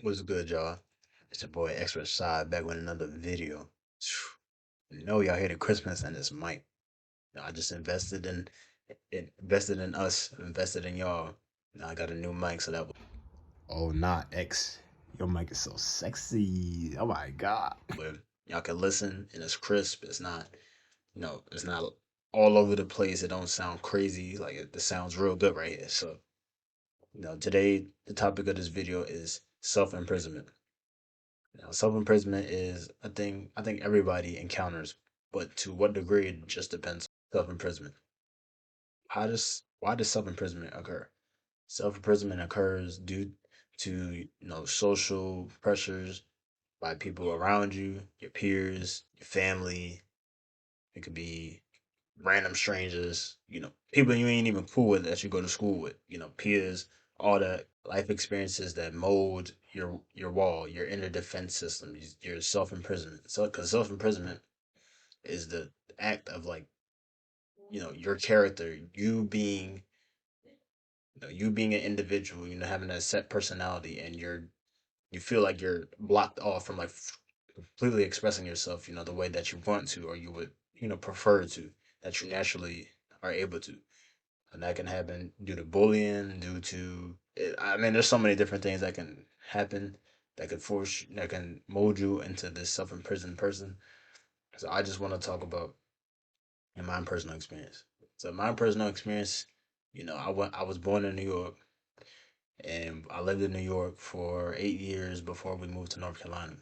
What's good, y'all? It's your boy Extra Side back with another video. You know y'all here to Christmas and it's mic. I just invested in us, invested in y'all. Now I got a new mic, so that was Oh, not X. Your mic is so sexy. Oh my god. where y'all can listen and it's crisp. It's not, it's not all over the place. It don't sound crazy. Like it sounds real good right here. So, today the topic of this video is self-imprisonment. Now, self-imprisonment is a thing I think everybody encounters, but to what degree it just depends. Self-imprisonment. Why does self-imprisonment occur? Self-imprisonment occurs due to social pressures by people around you, your peers, your family. It could be random strangers, people you ain't even cool with that you go to school with, peers, all the life experiences that mold your wall, your inner defense system, your self imprisonment. So, because self imprisonment is the act of like, your character, you being an individual, having that set personality, and you feel like you're blocked off from like completely expressing yourself, the way that you want to or you would, prefer to, that you naturally are able to. And that can happen due to bullying, due to I mean, there's so many different things that can happen that can mold you into this self-imprisoned person. So I just want to talk about in my personal experience. So my personal experience, I was born in New York, and I lived in New York for 8 years before we moved to North Carolina.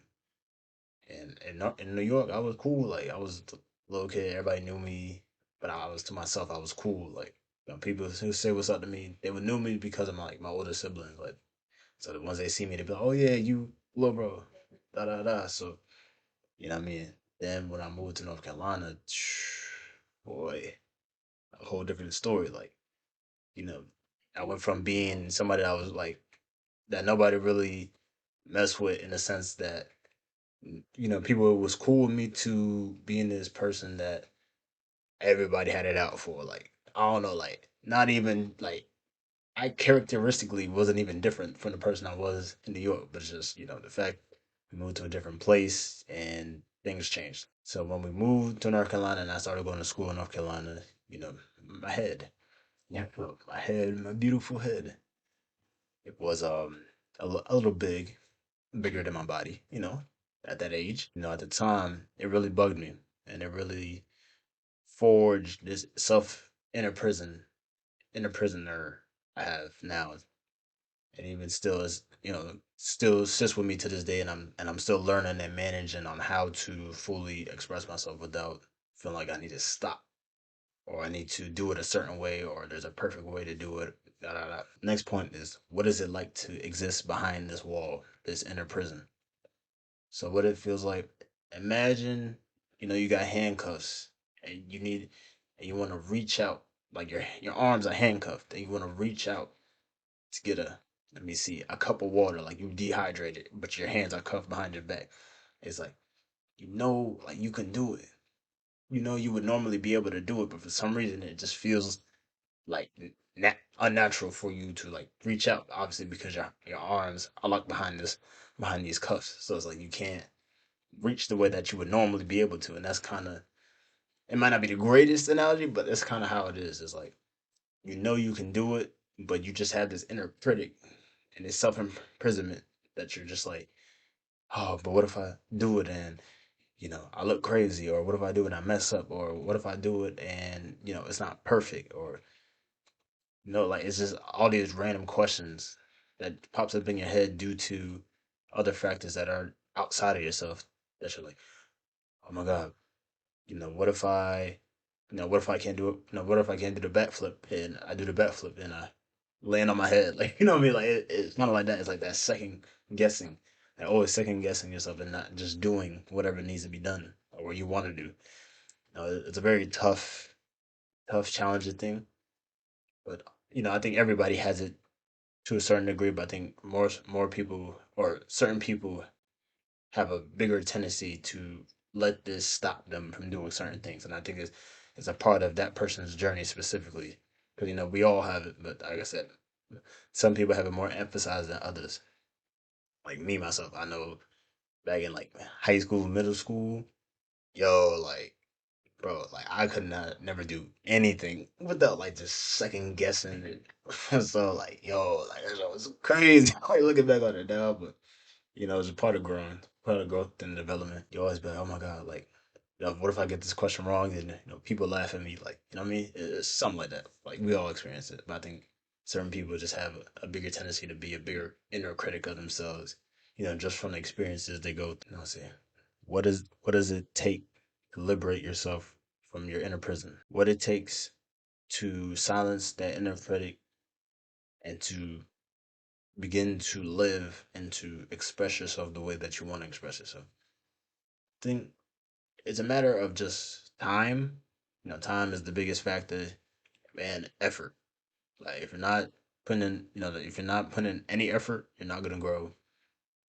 And in New York, I was cool. Like I was a little kid, everybody knew me, but I was to myself. I was cool. Like, people who say what's up to me, they would knew me because of my older siblings. Like, so the ones they see me, they be like, "Oh yeah, you little bro," da da da. So you know what I mean. Then when I moved to North Carolina, boy, a whole different story. Like, you know, I went from being somebody that was like that nobody really messed with in the sense that people was cool with me to being this person that everybody had it out for. Like, I don't know, like not even like I characteristically wasn't even different from the person I was in New York, but it's just, the fact we moved to a different place and things changed. So when we moved to North Carolina and I started going to school in North Carolina, my head, my head, my beautiful head, it was a little bigger than my body, at that age. At the time, it really bugged me and it really forged this self inner prisoner I have now. And even still is, still sits with me to this day, and I'm still learning and managing on how to fully express myself without feeling like I need to stop or I need to do it a certain way or there's a perfect way to do it. Da, da, da. Next point is, what is it like to exist behind this wall, this inner prison? So what it feels like, imagine, you got handcuffs and you want to reach out, like your arms are handcuffed and you want to reach out to get let me see, a cup of water, like you dehydrated, but your hands are cuffed behind your back. It's like, like you can do it. You would normally be able to do it, but for some reason it just feels like unnatural for you to like reach out. Obviously, because your arms are locked behind these cuffs, so it's like you can't reach the way that you would normally be able to, and that's kind of, it might not be the greatest analogy, but that's kind of how it is. It's like you can do it, but you just have this inner critic and this self imprisonment that you're just like, oh, but what if I do it and I look crazy, or what if I do it and I mess up, or what if I do it and it's not perfect, or like it's just all these random questions that pops up in your head due to other factors that are outside of yourself that you're like, oh my god, what if what if I can't do it? What if I can't do the backflip and I do the backflip and I land on my head? Like, you know what I mean? Like, it's kind of like that. It's like that second guessing, and always second guessing yourself and not just doing whatever needs to be done or what you want to do. It's a very tough, challenging thing. But I think everybody has it to a certain degree. But I think more people or certain people have a bigger tendency to let this stop them from doing certain things. And I think it's a part of that person's journey specifically. Because, we all have it, but like I said, some people have it more emphasized than others. Like me myself, I know back in like high school, middle school, yo, like bro, like I could not never do anything without like just second guessing it. So like, yo, like that was crazy. Like looking back on it now, but it's a part of growing, part of growth and development. You always be like, oh my god, like, what if I get this question wrong? And people laugh at me, like, you know what I mean? It's something like that. Like we all experience it, but I think certain people just have a bigger tendency to be a bigger inner critic of themselves. Just from the experiences they go through. See, what does it take to liberate yourself from your inner prison? What it takes to silence that inner critic and to begin to live and to express yourself the way that you want to express yourself. I think it's a matter of just time. Time is the biggest factor and effort. Like if you're not putting in, if you're not putting in any effort, you're not gonna grow.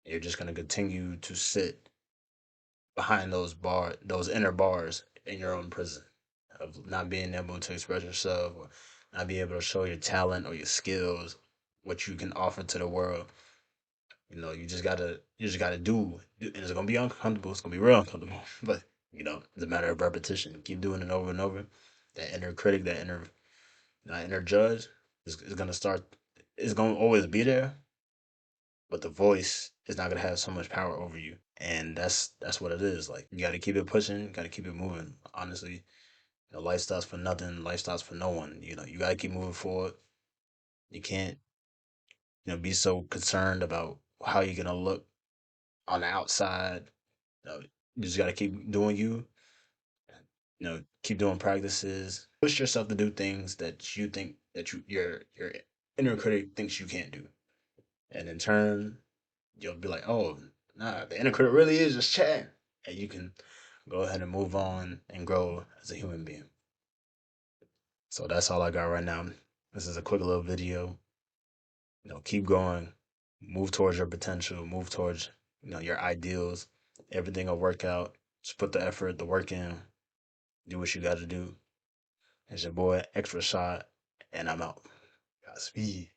You're just gonna continue to sit behind those inner bars in your own prison of not being able to express yourself or not being able to show your talent or your skills, what you can offer to the world. You just gotta do, and it's gonna be uncomfortable. It's gonna be real uncomfortable, but it's a matter of repetition. Keep doing it over and over. That inner critic, that inner judge is gonna start. It's gonna always be there, but the voice is not gonna have so much power over you, and that's what it is. Like you gotta keep it pushing, gotta keep it moving. Honestly, life starts for nothing. Life starts for no one. You gotta keep moving forward. You can't, be so concerned about how you're gonna look on the outside. You just got to keep doing you. Keep doing practices. Push yourself to do things that you think that your inner critic thinks you can't do, and in turn, you'll be like, oh, nah, the inner critic really is just chatting, and you can go ahead and move on and grow as a human being. So that's all I got right now. This is a quick little video. Keep going, move towards your potential, move towards your ideals. Everything will work out. Just put the effort, the work in, do what you got to do. It's your boy, Extra Shot, and I'm out. Godspeed.